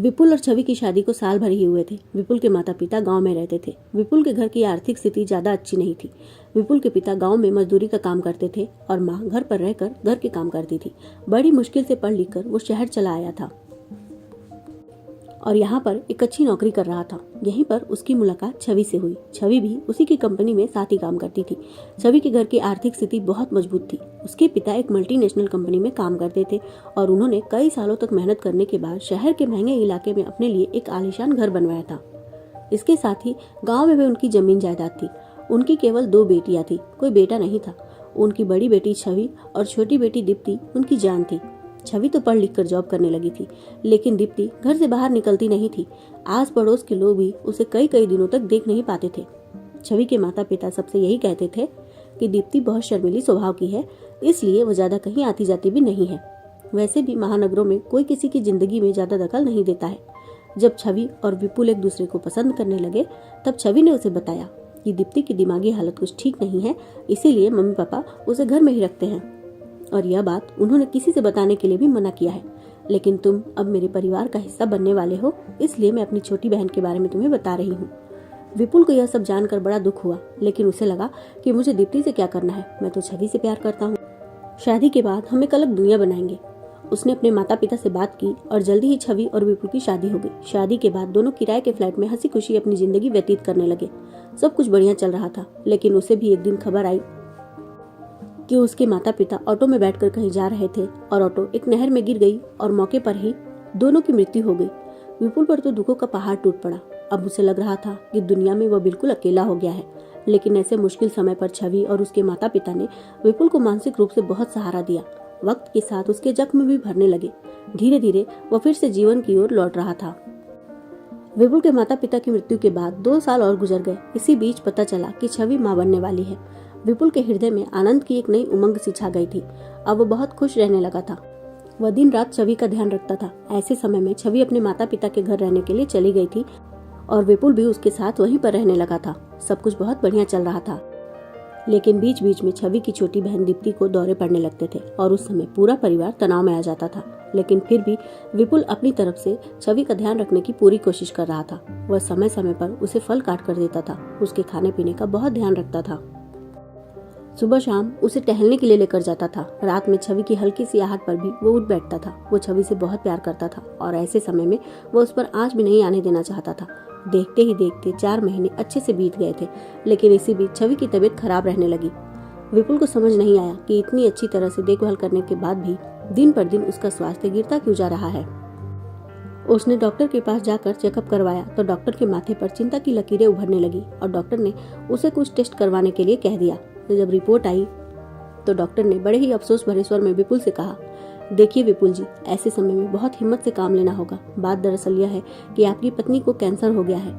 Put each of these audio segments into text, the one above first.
विपुल और छवि की शादी को साल भर ही हुए थे। विपुल के माता पिता गांव में रहते थे। विपुल के घर की आर्थिक स्थिति ज्यादा अच्छी नहीं थी। विपुल के पिता गांव में मजदूरी का काम करते थे और माँ घर पर रहकर घर के काम करती थी। बड़ी मुश्किल से पढ़ लिख कर वो शहर चला आया था और यहाँ पर एक अच्छी नौकरी कर रहा था। यहीं पर उसकी मुलाकात छवि से हुई। छवि भी उसी की कंपनी में साथ ही काम करती थी। छवि के घर की आर्थिक स्थिति बहुत मजबूत थी। उसके पिता एक मल्टीनेशनल कंपनी में काम करते थे और उन्होंने कई सालों तक मेहनत करने के बाद शहर के महंगे इलाके में अपने लिए एक आलीशान घर बनवाया था। इसके साथ ही गाँव में भी उनकी जमीन जायदाद थी। उनकी केवल 2 बेटियां थी, कोई बेटा नहीं था। उनकी बड़ी बेटी छवि और छोटी बेटी दीप्ति उनकी जान थी। छवि तो पढ़ लिख कर जॉब करने लगी थी, लेकिन दीप्ति घर से बाहर निकलती नहीं थी। आस पड़ोस के लोग भी उसे कई कई दिनों तक देख नहीं पाते थे। छवि के माता पिता सबसे यही कहते थे कि दीप्ति बहुत शर्मीली स्वभाव की है, इसलिए वो ज्यादा कहीं आती जाती भी नहीं है। वैसे भी महानगरों में कोई किसी की जिंदगी में ज्यादा दखल नहीं देता है। जब छवि और विपुल एक दूसरे को पसंद करने लगे, तब छवि ने उसे बताया कि दीप्ति की दिमागी हालत कुछ ठीक नहीं है, इसीलिए मम्मी पापा उसे घर में ही रखते हैं और यह बात उन्होंने किसी से बताने के लिए भी मना किया है। लेकिन तुम अब मेरे परिवार का हिस्सा बनने वाले हो, इसलिए मैं अपनी छोटी बहन के बारे में तुम्हें बता रही हूँ। विपुल को यह सब जानकर बड़ा दुख हुआ, लेकिन उसे लगा कि मुझे दीप्ति से क्या करना है, मैं तो छवि से प्यार करता हूँ। शादी के बाद हम एक अलग दुनिया बनाएंगे। उसने अपने माता पिता से बात की और जल्दी ही छवि और विपुल की शादी हो गई। शादी के बाद दोनों किराए के फ्लैट में हंसी खुशी अपनी जिंदगी व्यतीत करने लगे। सब कुछ बढ़िया चल रहा था, लेकिन उसे भी एक दिन खबर आई कि उसके माता पिता ऑटो में बैठकर कहीं जा रहे थे और ऑटो एक नहर में गिर गई और मौके पर ही दोनों की मृत्यु हो गई। विपुल पर तो दुखों का पहाड़ टूट पड़ा। अब उसे लग रहा था कि दुनिया में वह बिल्कुल अकेला हो गया है। लेकिन ऐसे मुश्किल समय पर छवि और उसके माता पिता ने विपुल को मानसिक रूप से बहुत सहारा दिया। वक्त के साथ उसके जख्म भी भरने लगे। धीरे धीरे वह फिर से जीवन की ओर लौट रहा था। विपुल के माता पिता की मृत्यु के बाद 2 साल और गुजर गए। इसी बीच पता चला कि छवि मां बनने वाली है। विपुल के हृदय में आनंद की एक नई उमंग सी छा गई थी। अब वो बहुत खुश रहने लगा था। वह दिन रात छवि का ध्यान रखता था। ऐसे समय में छवि अपने माता पिता के घर रहने के लिए चली गई थी और विपुल भी उसके साथ वहीं पर रहने लगा था। सब कुछ बहुत बढ़िया चल रहा था, लेकिन बीच बीच में छवि की छोटी बहन दीप्ति को दौरे पड़ने लगते थे और उस समय पूरा परिवार तनाव में आ जाता था। लेकिन फिर भी विपुल अपनी तरफ से छवि का ध्यान रखने की पूरी कोशिश कर रहा था। वह समय समय पर उसे फल काट कर देता था, उसके खाने पीने का बहुत ध्यान रखता था। सुबह शाम उसे टहलने के लिए लेकर जाता था। रात में छवि की हल्की सी आहट पर भी वो उठ बैठता था। वो छवि से बहुत प्यार करता था और ऐसे समय में वो उस पर आंच भी नहीं आने देना चाहता था। देखते ही देखते 4 महीने अच्छे से बीत गए थे, लेकिन इसी बीच छवि की तबीयत खराब रहने लगी। विपुल को समझ नहीं आया कि इतनी अच्छी तरह से देखभाल करने के बाद भी दिन पर दिन उसका स्वास्थ्य गिरता क्यों जा रहा है। उसने डॉक्टर के पास जाकर चेकअप करवाया तो डॉक्टर के माथे पर चिंता की लकीरें उभरने लगी और डॉक्टर ने उसे कुछ टेस्ट करवाने के लिए कह दिया। जब रिपोर्ट आई तो डॉक्टर ने बड़े ही अफसोस भरे स्वर में विपुल से कहा, देखिए विपुल जी, ऐसे समय में बहुत हिम्मत से काम लेना होगा। बात दरअसल यह है कि आपकी पत्नी को कैंसर हो गया है।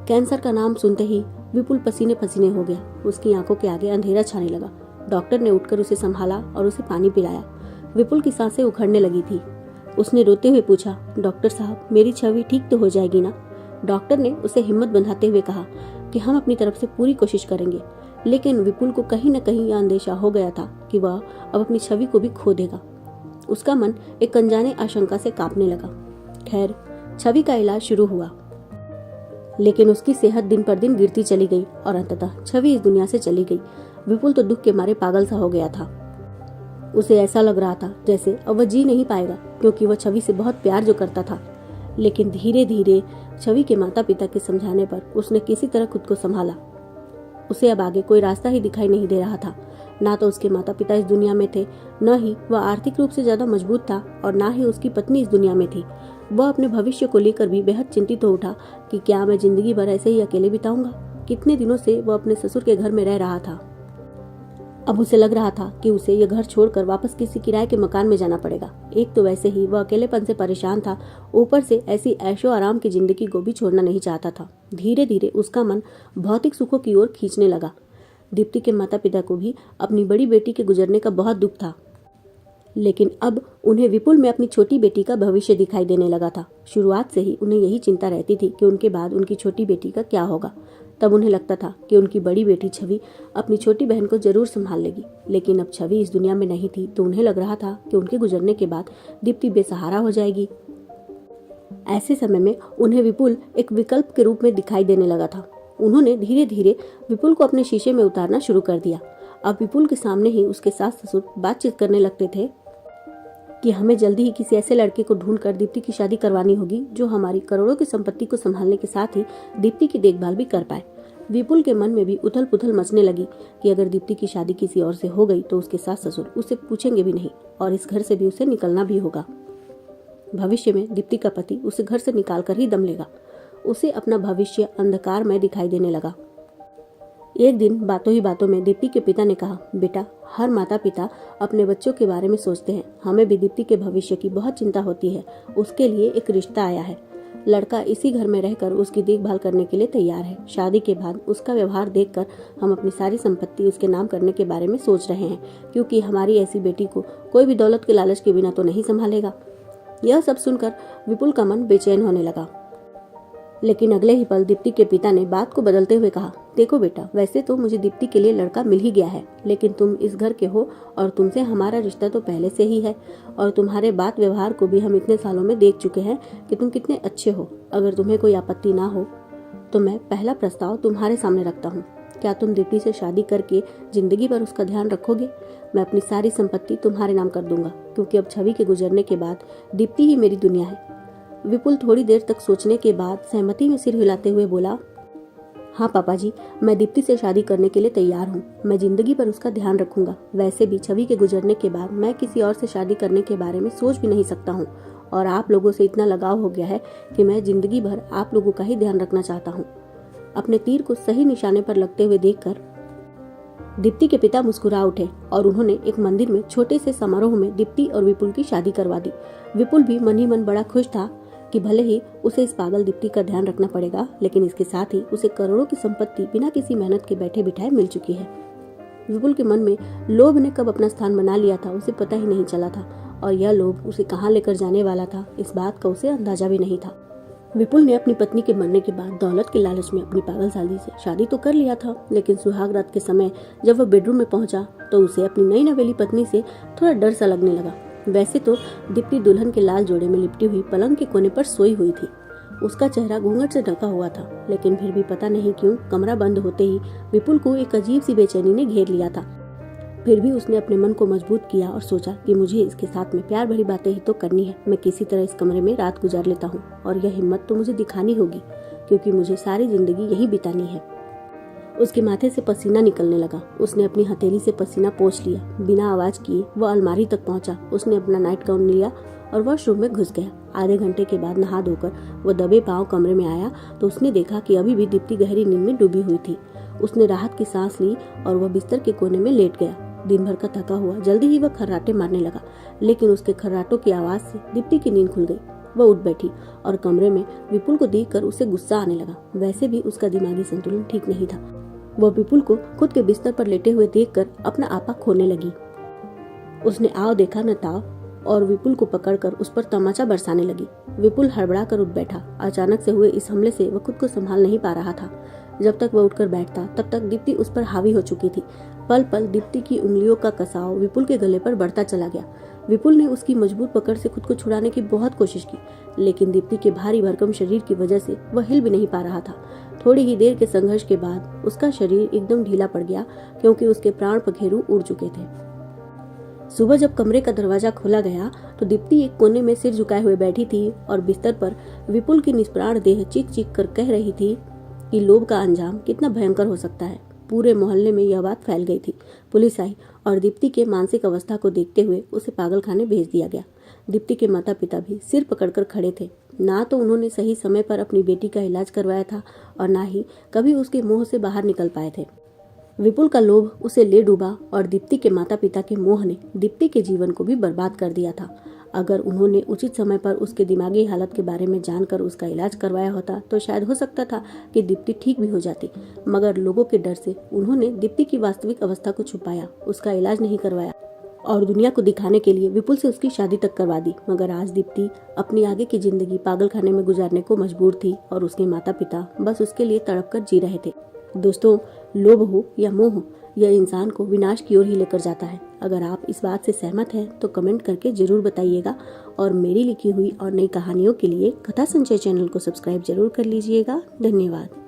कैंसर का नाम सुनते ही विपुल पसीने पसीने हो गया। उसकी आंखों के आगे अंधेरा छाने लगा। डॉक्टर ने उठकर उसे संभाला और उसे पानी पिलाया। विपुल की सांसें उखड़ने लगी थी। उसने रोते हुए पूछा, डॉक्टर साहब, मेरी छवि ठीक तो हो जाएगी ना? डॉक्टर ने उसे हिम्मत बंधाते हुए कहा कि हम अपनी तरफ से पूरी कोशिश करेंगे। लेकिन विपुल को कहीं न कहीं यह अंदेशा हो गया था कि वह अब अपनी छवि को भी खो देगा। उसका मन एक अनजाने आशंका से कांपने लगा। खैर, छवि का इलाज शुरू हुआ, लेकिन उसकी सेहत दिन पर दिन गिरती चली गई और अंततः छवि इस दुनिया से चली गई। विपुल तो दुख के मारे पागल सा हो गया था। उसे ऐसा लग रहा था जैसे अब वह जी नहीं पाएगा, क्योंकि वह छवि से बहुत प्यार जो करता था। लेकिन धीरे धीरे छवि के माता पिता के समझाने पर उसने किसी तरह खुद को संभाला। उसे अब आगे कोई रास्ता ही दिखाई नहीं दे रहा था। ना तो उसके माता पिता इस दुनिया में थे, न ही वह आर्थिक रूप से ज्यादा मजबूत था और ना ही उसकी पत्नी इस दुनिया में थी। वह अपने भविष्य को लेकर भी बेहद चिंतित हो उठा कि क्या मैं जिंदगी भर ऐसे ही अकेले बिताऊंगा। कितने दिनों से वह अपने ससुर के घर में रह रहा था। अब उसे लग रहा था कि उसे यह घर छोड़कर वापस किसी किराए के मकान में जाना पड़ेगा। एक तो वैसे ही वह अकेलेपन से परेशान था, ऊपर से ऐसी ऐशो आराम की जिंदगी को भी छोड़ना नहीं चाहता था। धीरे धीरे उसका मन भौतिक सुखों की ओर खींचने लगा। दीप्ति के माता पिता को भी अपनी बड़ी बेटी के गुजरने का बहुत दुख था, लेकिन अब उन्हें विपुल में अपनी छोटी बेटी का भविष्य दिखाई देने लगा था। शुरुआत से ही उन्हें यही चिंता रहती थी कि उनके बाद उनकी छोटी बेटी का क्या होगा। तब उन्हें लगता था कि उनकी बड़ी बेटी छवि अपनी छोटी बहन को जरूर संभाल लेगी, लेकिन अब छवि इस दुनिया में नहीं थी तो उन्हें लग रहा था कि उनके गुजरने के बाद दीप्ति बेसहारा हो जाएगी। ऐसे समय में उन्हें विपुल एक विकल्प के रूप में दिखाई देने लगा था। उन्होंने धीरे धीरे विपुल को अपने शीशे में उतारना शुरू कर दिया। अब विपुल के सामने ही उसके सास ससुर बातचीत करने लगते थे कि हमें जल्दी ही किसी ऐसे लड़के को ढूंढकर दीप्ति की शादी करवानी होगी जो हमारी करोड़ों की संपत्ति को संभालने के साथ ही दीप्ति की देखभाल भी कर पाए। विपुल के मन में भी उथल पुथल मचने लगी कि अगर दीप्ति की शादी किसी और से हो गई तो उसके सास ससुर उसे पूछेंगे भी नहीं और इस घर से भी उसे निकलना भी होगा। भविष्य में दीप्ति का पति उसे घर से निकाल कर ही दम लेगा। उसे अपना भविष्य अंधकार में दिखाई देने लगा। एक दिन बातों ही बातों में दीप्ति के पिता ने कहा, बेटा, हर माता पिता अपने बच्चों के बारे में सोचते हैं। हमें भी दीप्ति के भविष्य की बहुत चिंता होती है। उसके लिए एक रिश्ता आया है। लड़का इसी घर में रहकर उसकी देखभाल करने के लिए तैयार है। शादी के बाद उसका व्यवहार देखकर हम अपनी सारी संपत्ति उसके नाम करने के बारे में सोच रहे हैं, क्योंकि हमारी ऐसी बेटी को कोई भी दौलत के लालच के बिना तो नहीं संभालेगा। यह सब सुनकर विपुल का मन बेचैन होने लगा। लेकिन अगले ही पल दीप्ति के पिता ने बात को बदलते हुए कहा, देखो बेटा, वैसे तो मुझे दीप्ति के लिए लड़का मिल ही गया है, लेकिन तुम इस घर के हो और तुमसे हमारा रिश्ता तो पहले से ही है और तुम्हारे बात व्यवहार को भी हम इतने सालों में देख चुके हैं कि तुम कितने अच्छे हो। अगर तुम्हें कोई आपत्ति ना हो तो मैं पहला प्रस्ताव तुम्हारे सामने रखता हूँ। क्या तुम दीप्ति से शादी करके जिंदगी भर उसका ध्यान रखोगे? मैं अपनी सारी संपत्ति तुम्हारे नाम कर दूंगा, क्योंकि अब छवि के गुजरने के बाद दीप्ति ही मेरी दुनिया है। विपुल थोड़ी देर तक सोचने के बाद सहमति में सिर हिलाते हुए बोला, हाँ पापा जी, मैं दीप्ति से शादी करने के लिए तैयार हूँ। मैं जिंदगी भर उसका ध्यान रखूंगा। वैसे भी छवि के गुजरने के बाद मैं किसी और से शादी करने के बारे में सोच भी नहीं सकता हूँ और आप लोगों से इतना लगाव हो गया है कि मैं जिंदगी भर आप लोगों का ही ध्यान रखना चाहता हूँ। अपने तीर को सही निशाने पर लगते हुए देखकर दीप्ति के पिता मुस्कुरा उठे और उन्होंने एक मंदिर में छोटे से समारोह में दीप्ति और विपुल की शादी करवा दी। विपुल भी मन ही मन बड़ा खुश था कि भले ही उसे इस पागल दीप्ति का ध्यान रखना पड़ेगा, लेकिन इसके साथ ही उसे करोड़ों की संपत्ति बिना किसी मेहनत के बैठे बिठाए मिल चुकी है। विपुल के मन में लोभ ने कब अपना स्थान बना लिया था उसे पता ही नहीं चला था, और यह लोभ उसे कहाँ लेकर जाने वाला था इस बात का उसे अंदाजा भी नहीं था। विपुल ने अपनी पत्नी के मरने के बाद दौलत के लालच में अपनी पागलसाली से शादी तो कर लिया था, लेकिन सुहाग रात के समय जब वह बेडरूम में पहुंचा तो उसे अपनी नई नवेली पत्नी से थोड़ा डर सा लगने लगा। वैसे तो दीप्ति दुल्हन के लाल जोड़े में लिपटी हुई पलंग के कोने पर सोई हुई थी। उसका चेहरा घूंघट से ढका हुआ था, लेकिन फिर भी पता नहीं क्यों कमरा बंद होते ही विपुल को एक अजीब सी बेचैनी ने घेर लिया था। फिर भी उसने अपने मन को मजबूत किया और सोचा कि मुझे इसके साथ में प्यार भरी बातें ही तो करनी है। मैं किसी तरह इस कमरे में रात गुजार लेता हूँ और यह हिम्मत तो मुझे दिखानी होगी, क्योंकि मुझे सारी जिंदगी यही बितानी है। उसके माथे से पसीना निकलने लगा। उसने अपनी हथेली से पसीना पोंछ लिया। बिना आवाज किए वह अलमारी तक पहुंचा। उसने अपना नाइट गाउन लिया और वॉशरूम में घुस गया। आधे घंटे के बाद नहा धोकर वह दबे पांव कमरे में आया तो उसने देखा कि अभी भी दीप्ति गहरी नींद में डूबी हुई थी। उसने राहत की सांस ली और वह बिस्तर के कोने में लेट गया। दिन भर का थका हुआ जल्दी ही वह खर्राटे मारने लगा, लेकिन उसके खर्राटों की आवाज से दीप्ति की नींद खुल गई। वह उठ बैठी और कमरे में विपुल को देखकर उसे गुस्सा आने लगा। वैसे भी उसका दिमागी संतुलन ठीक नहीं था। वह विपुल को खुद के बिस्तर पर लेटे हुए देखकर अपना आपा खोने लगी। उसने आओ देखा न ताव और विपुल को पकड़कर उस पर तमाचा बरसाने लगी। विपुल हड़बड़ा कर उठ बैठा। अचानक से हुए इस हमले से वह खुद को संभाल नहीं पा रहा था। जब तक वह उठकर बैठता तब तक दीप्ति उस पर हावी हो चुकी थी। पल पल दीप्ति की उंगलियों का कसाव विपुल के गले पर बढ़ता चला गया। विपुल ने उसकी मजबूत पकड़ से खुद को छुड़ाने की बहुत कोशिश की, लेकिन दीप्ति के भारी भरकम शरीर की वजह से वह हिल भी नहीं पा रहा था। थोड़ी ही देर के संघर्ष के बाद उसका शरीर एकदम ढीला पड़ गया, क्योंकि उसके प्राण पखेरु उड़ चुके थे। सुबह जब कमरे का दरवाजा खोला गया तो दीप्ति एक कोने में सिर झुकाए हुए बैठी थी और बिस्तर पर विपुल की निष्प्राण देह चीख चीख कर कह रही थी कि लोभ का अंजाम कितना भयंकर हो सकता है। पूरे मोहल्ले में यह बात फैल गई थी। पुलिस आई और दीप्ति के मानसिक अवस्था को देखते हुए उसे पागलखाने भेज दिया गया। दीप्ति के माता पिता भी सिर पकड़कर खड़े थे। ना तो उन्होंने सही समय पर अपनी बेटी का इलाज करवाया था और ना ही कभी उसके मुंह से बाहर निकल पाए थे। विपुल का लोभ उसे ले डूबा और दीप्ति के माता पिता के मोह ने दीप्ति के जीवन को भी बर्बाद कर दिया था। अगर उन्होंने उचित समय पर उसके दिमागी हालत के बारे में जानकर उसका इलाज करवाया होता तो शायद हो सकता था कि दीप्ति ठीक भी हो जाती, मगर लोगों के डर से उन्होंने दीप्ति की वास्तविक अवस्था को छुपाया, उसका इलाज नहीं करवाया और दुनिया को दिखाने के लिए विपुल से उसकी शादी तक करवा दी। मगर आज दीप्ति अपनी आगे की जिंदगी पागलखाने में गुजारने को मजबूर थी और उसके माता पिता बस उसके लिए तड़प कर जी रहे थे। दोस्तों, लोभ हो या मोह, यह इंसान को विनाश की ओर ही लेकर जाता है। अगर आप इस बात से सहमत हैं तो कमेंट करके जरूर बताइएगा और मेरी लिखी हुई और नई कहानियों के लिए कथा संचय चैनल को सब्सक्राइब जरूर कर लीजिएगा। धन्यवाद।